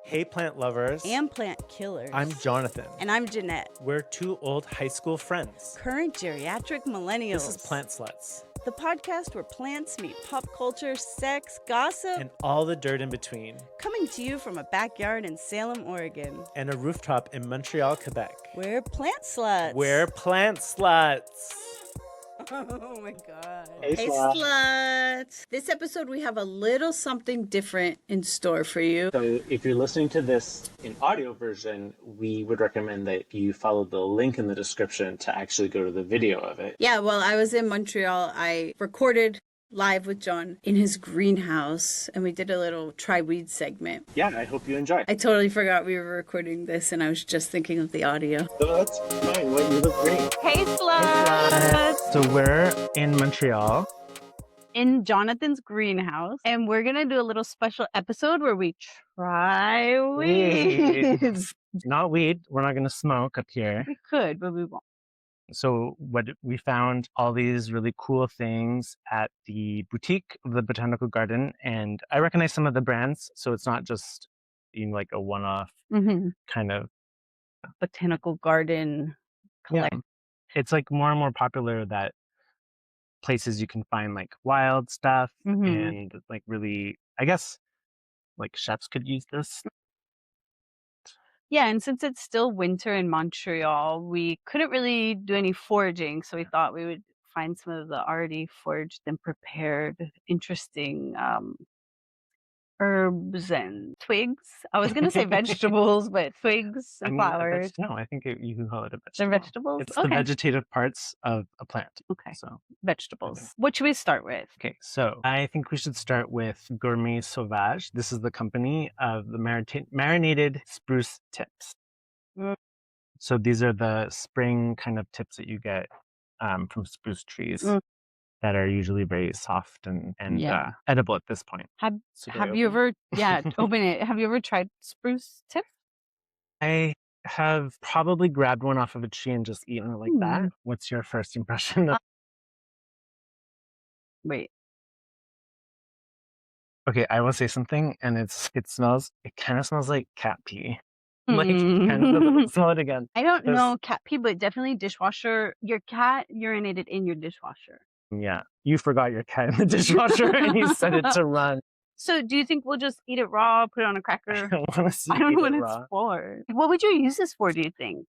Hey, plant lovers. And plant killers. I'm Jonathan. And I'm Jeannette. We're two old high school friends. Current geriatric millennials. This is Plant Sluts. The podcast where plants meet pop culture, sex, gossip, and all the dirt in between. Coming to you from a backyard in Salem, Oregon. And a rooftop in Montreal, Quebec. We're Plant Sluts. We're Plant Sluts. Oh my god. Hey, Sluts. This episode we have a little something different in store for you. So if you're listening to this in audio version, we would recommend that you follow the link in the description to actually go to the video of it. Yeah, well, I was in Montreal. I recorded live with John in his greenhouse, and we did a little try weed segment. Yeah, I hope you enjoy. I totally forgot we were recording this, and I was just thinking of the audio. So that's fine. Well, you look great. Hey, Sluts! So we're in Montreal. In Jonathan's greenhouse, and we're gonna do a little special episode where we try weed. Not weed. We're not going to smoke up here. We could, but we won't. So what we found all these really cool things at the boutique of the Botanical Garden, and I recognize some of the brands, so it's not just like a one-off kind of Botanical Garden collect. Yeah. It's like more and more popular that places you can find like wild stuff and like really, I guess, like chefs could use this. Yeah, and since it's still winter in Montreal, we couldn't really do any foraging, so we thought we would find some of the already foraged and prepared interesting herbs and twigs. I was going to say vegetables, but twigs and flowers. No, I think you can call it a vegetable. They're vegetables? It's the vegetative parts of a plant. Okay. So vegetables. Okay. What should we start with? Okay, so I think we should start with Gourmet Sauvage. This is the company of the marinated spruce tips. So these are the spring kind of tips that you get from spruce trees that are usually very soft and edible at this point. Have you ever, open it. Have you ever tried spruce tips? I have probably grabbed one off of a tree and just eaten it like that. What's your first impression of Wait. Okay, I will say something, and it kind of smells like cat pee. Like, kind of smell it again. I don't know cat pee, but definitely dishwasher. Your cat urinated in your dishwasher. Yeah, you forgot your cat in the dishwasher and you set it to run. So do you think we'll just eat it raw, put it on a cracker? I don't want to see I don't know what raw. it's for. What would you use this for, do you think?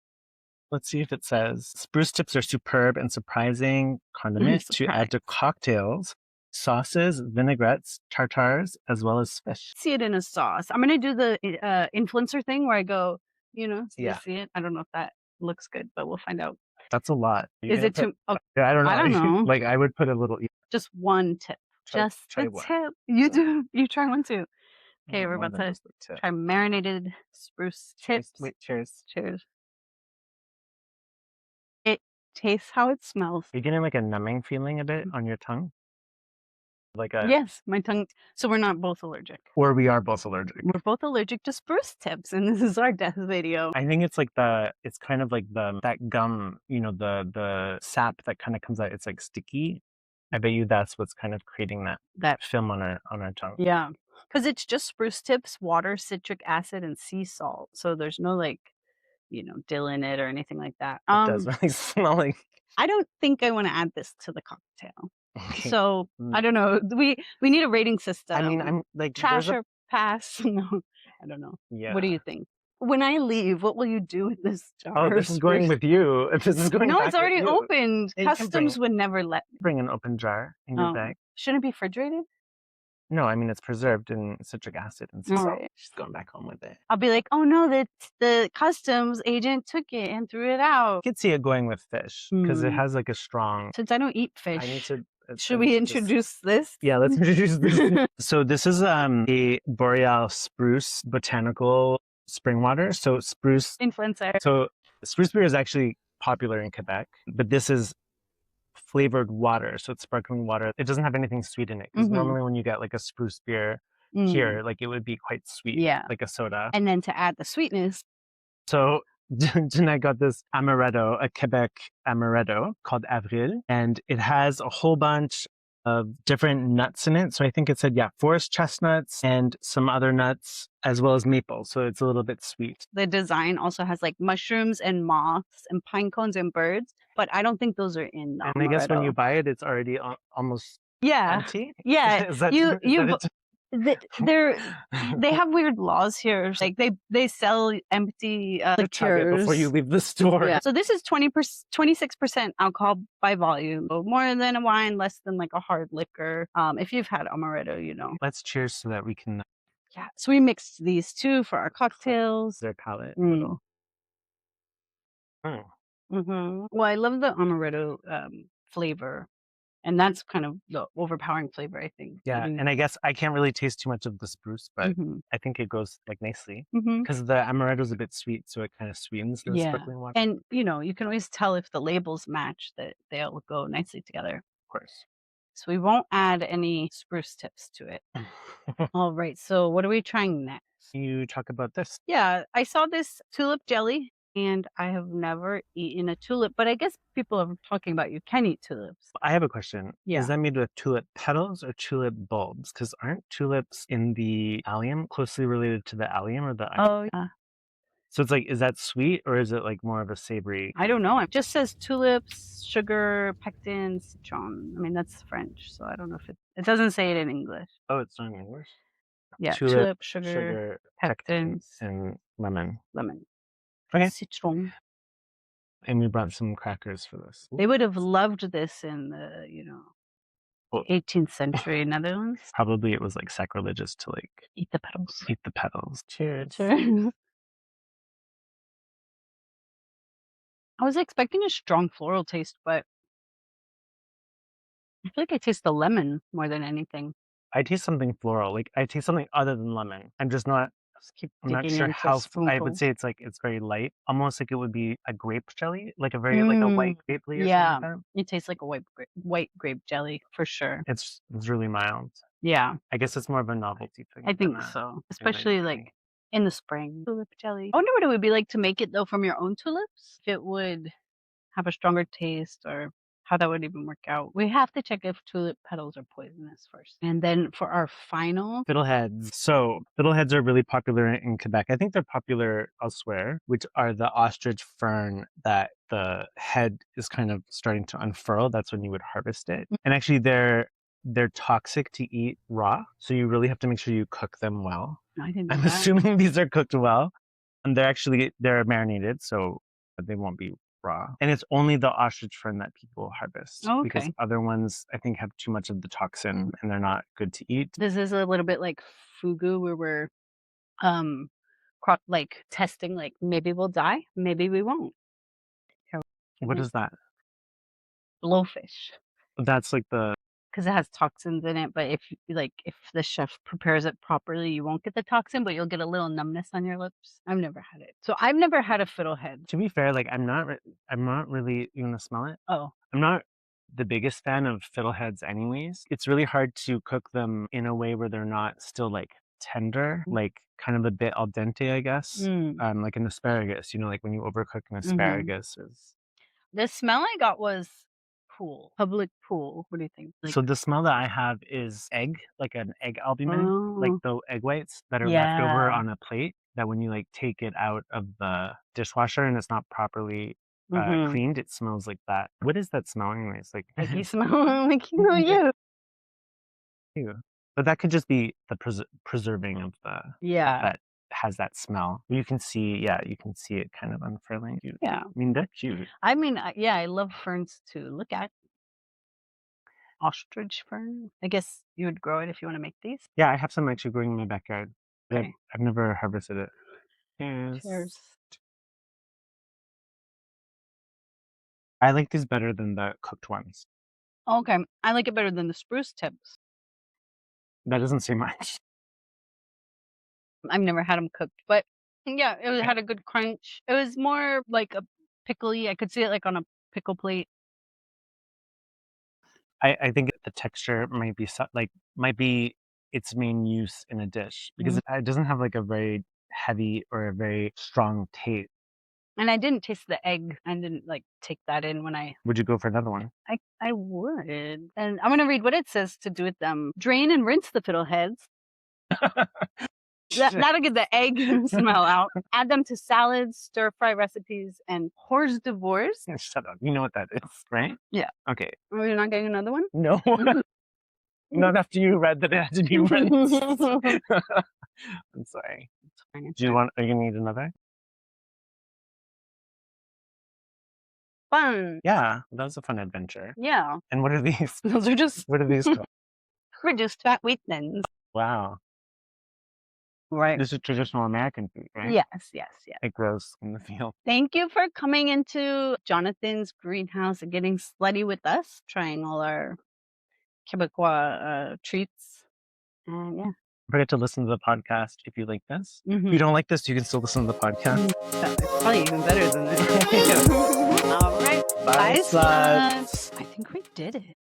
Let's see if it says, spruce tips are superb and surprising condiments to add to cocktails, sauces, vinaigrettes, tartars, as well as fish. See it in a sauce. I'm going to do the influencer thing where I go, you see it. I don't know if that looks good, but we'll find out. That's a lot. Is it too? I don't know. I don't know. Like I would put a little. Just one tip. Try a one. tip. You do. You try one too. Okay, we're about to try marinated spruce tips. Wait, cheers. Cheers. It tastes how it smells. Are you getting like a numbing feeling a bit on your tongue? Yes, my tongue. So we're not both allergic. Or we are both allergic. We're both allergic to spruce tips, and this is our death video. I think it's like it's kind of like that gum, the sap that kind of comes out. It's like sticky. I bet you that's what's kind of creating that film on our tongue. Yeah, because it's just spruce tips, water, citric acid, and sea salt. So there's no dill in it or anything like that. It does really smell like. I don't think I want to add this to the cocktail. Okay. So I don't know. We need a rating system. I mean, I'm like trash or pass. No, I don't know. Yeah. What do you think? When I leave, what will you do with this jar? Oh, this is going with you. If this is going No, back it's already with you. opened. You can Customs would never let. Bring an open jar in your bag. Shouldn't it be refrigerated? No, I mean it's preserved in citric acid and sea salt. Right. She's going back home with it. I'll be like, oh no, the customs agent took it and threw it out. You could see it going with fish because it has like a strong. Since I don't eat fish. I need to. Should we introduce this? Yeah, let's introduce this. So this is a Boreal Spruce Botanical Spring Water. So spruce. Influencer. So spruce beer is actually popular in Quebec, but this is flavored water. So it's sparkling water. It doesn't have anything sweet in it. Because normally when you get like a spruce beer here, like it would be quite sweet. Yeah. Like a soda. And then to add the sweetness. So Jeannette got this amaretto, a Quebec amaretto called Avril, and it has a whole bunch of different nuts in it. So I think it said, forest chestnuts and some other nuts, as well as maple. So it's a little bit sweet. The design also has like mushrooms and moths and pine cones and birds, but I don't think those are in the And I guess when you amaretto. buy it, it's already almost Yeah, empty. yeah. Is that, You is that you they have weird laws here. Like they sell empty Chug it liqueurs before you leave the store. Yeah. So this is 26% alcohol by volume. So more than a wine, less than like a hard liquor. If you've had amaretto, you know. Let's cheers so that we can Yeah. So we mixed these two for our cocktails. their palate a Mm. little. Well, I love the amaretto flavor, and that's kind of the overpowering flavor, I think. Yeah, and I guess I can't really taste too much of the spruce, but I think it goes like nicely because the amaretto's a bit sweet, so it kind of sweetens the Yeah. sparkling water. And you know, you can always tell if the labels match that they'll go nicely together. Of course. So we won't add any spruce tips to it. All right. So what are we trying next? You talk about this. Yeah, I saw this tulip jelly, and I have never eaten a tulip, but I guess people are talking about you can eat tulips. I have a question. Yeah. Is that made with tulip petals or tulip bulbs? Because aren't tulips in the allium closely related to the allium or the? Oh, yeah. So it's like, is that sweet or is it like more of a savory? I don't know. It just says tulips, sugar, pectin, citron. I mean, that's French, so I don't know if it doesn't say it in English. Oh, it's not in English. Yeah, Tulip, sugar, pectin, pectins, and lemon. Okay. Citron. And we brought some crackers for this. They would have loved this in the, 18th century Netherlands. Probably it was like sacrilegious to like Eat the petals. eat the petals. Cheers. Sure. I was expecting a strong floral taste, but I feel like I taste the lemon more than anything. I taste something floral. Like I taste something other than lemon. I'm just not. I'm not digging sure into how. I spoonful. would say it's very light, almost like it would be a grape jelly, like a very like a white grape jelly or Yeah, something like it tastes like a white grape jelly for sure. that. It's really mild. Yeah, I guess it's more of a novelty thing. I think so, especially like in the spring. Tulip jelly. I wonder what it would be like to make it though from your own tulips. If it would have a stronger taste or how that would even work out. We have to check if tulip petals are poisonous first. And then for our final Fiddleheads. So fiddleheads are really popular in Quebec. I think they're popular elsewhere, which are the ostrich fern that the head is kind of starting to unfurl. That's when you would harvest it. And actually they're toxic to eat raw. So you really have to make sure you cook them well. I didn't know I'm that. assuming these are cooked well. And they're marinated, so they won't be raw. And it's only the ostrich fern that people harvest. Oh, because okay. other ones I think have too much of the toxin and they're not good to eat. This is a little bit like fugu where we're like testing like maybe we'll die, maybe we won't. What is that? Blowfish. That's like the Because it has toxins in it, but if the chef prepares it properly, you won't get the toxin, but you'll get a little numbness on your lips. I've never had it. So I've never had a fiddlehead. to be fair, like I'm not really, you want to smell it? Oh. I'm not the biggest fan of fiddleheads anyways. It's really hard to cook them in a way where they're not still like tender, like kind of a bit al dente, I guess. Like an asparagus, like when you overcook an asparagus is. The smell I got was pool. Public pool. What do you think? So the smell that I have is egg, like an egg albumin, like the egg whites that are left over on a plate that when you like take it out of the dishwasher and it's not properly cleaned, it smells like that. What is that smell anyways? Like you smell like you. Ew. But that could just be the preserving of the that has that smell. You can see it kind of unfurling. Yeah. I mean, they're cute. I mean, I love ferns to look at. Ostrich fern. I guess you would grow it if you want to make these. Yeah, I have some actually growing in my backyard. Okay. I've never harvested it. Cheers. I like these better than the cooked ones. Okay. I like it better than the spruce tips. That doesn't say much. I've never had them cooked, but yeah, it had a good crunch. It was more like a pickly. I could see it like on a pickle plate. I think the texture might be its main use in a dish because it doesn't have like a very heavy or a very strong taste. And I didn't taste the egg. I didn't like take that in when I. Would you go for another one? I would. And I'm gonna read what it says to do with them. Drain and rinse the fiddleheads. That'll get the egg smell out. Add them to salads, stir fry recipes, and hors d'oeuvres. Shut up. You know what that is, right? Yeah. Okay. Oh, you're not getting another one? No. Not after you read that it had to be rinsed. I'm sorry. Are you gonna need another? Fun. Yeah, that was a fun adventure. Yeah. And what are these? Those are just What are these called? reduced fat wheat thins. Wow. Right. This is traditional American food, right? Yes. It grows in the field. Thank you for coming into Jonathan's greenhouse and getting slutty with us, trying all our Quebecois treats. And yeah. Don't forget to listen to the podcast if you like this. Mhm. If you don't like this, you can still listen to the podcast. It's probably even better than this. All right. Bye, sluts. I think we did it.